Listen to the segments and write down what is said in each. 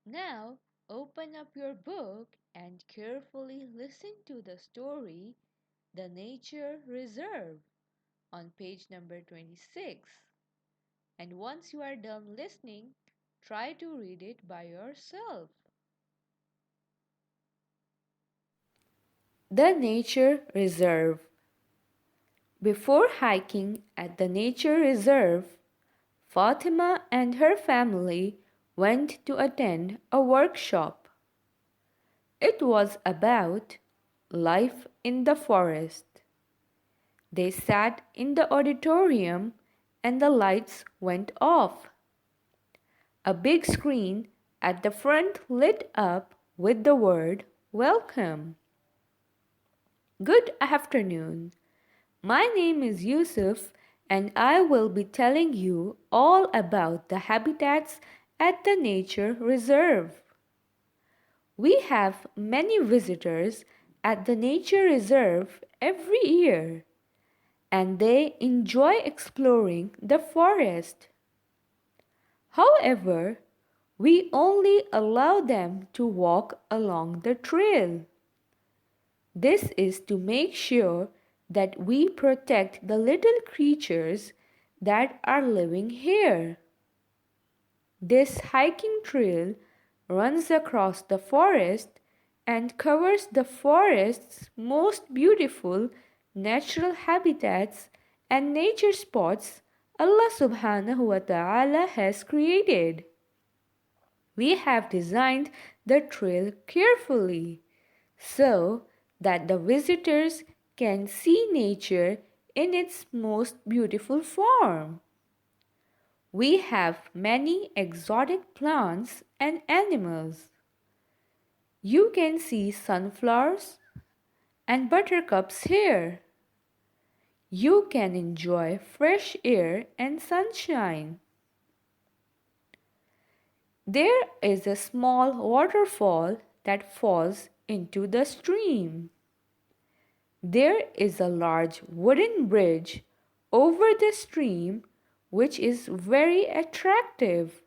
Now open up your book and carefully listen to the story The Nature Reserve on page number 26. And once you are done listening, try to read it by yourself. The Nature Reserve. Before hiking at the nature reserve, Fatima and her family went to attend a workshop. It was about life in the forest. They sat in the auditorium and the lights went off. A big screen at the front lit up with the word "Welcome." Good afternoon. My name is Yusuf and I will be telling you all about the habitats at the nature reserve. We have many visitors at the nature reserve every year, and they enjoy exploring the forest. However, we only allow them to walk along the trail. This is to make sure that we protect the little creatures that are living here. This hiking trail runs across the forest and covers the forest's most beautiful natural habitats and nature spots Allah subhanahu wa ta'ala has created. We have designed the trail carefully so that the visitors can see nature in its most beautiful form. We have many exotic plants and animals. You can see sunflowers and buttercups here. You can enjoy fresh air and sunshine. There is a small waterfall that falls into the stream. There is a large wooden bridge over the stream which is very attractive.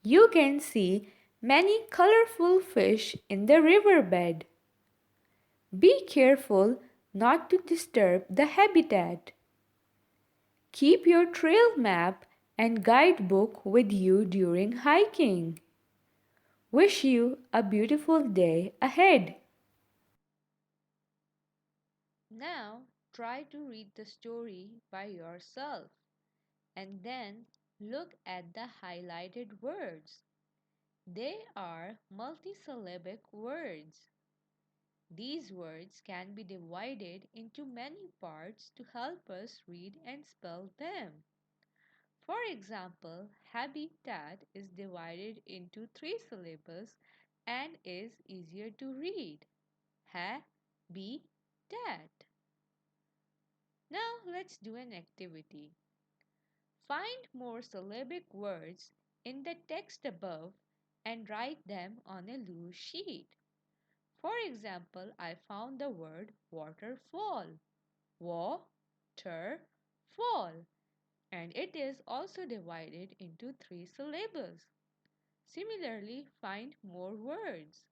You can see many colorful fish in the riverbed. Be careful not to disturb the habitat. Keep your trail map and guidebook with you during hiking. Wish you a beautiful day ahead. Now try to read the story by yourself and then look at the highlighted words. They are multisyllabic words. These words can be divided into many parts to help us read and spell them. For example, habitat is divided into three syllables and is easier to read. Ha-bi-tat. Now let's do an activity. Find more syllabic words in the text above and write them on a loose sheet. For example, I found the word waterfall. Wa-ter-fall. And it is also divided into three syllables. Similarly, find more words.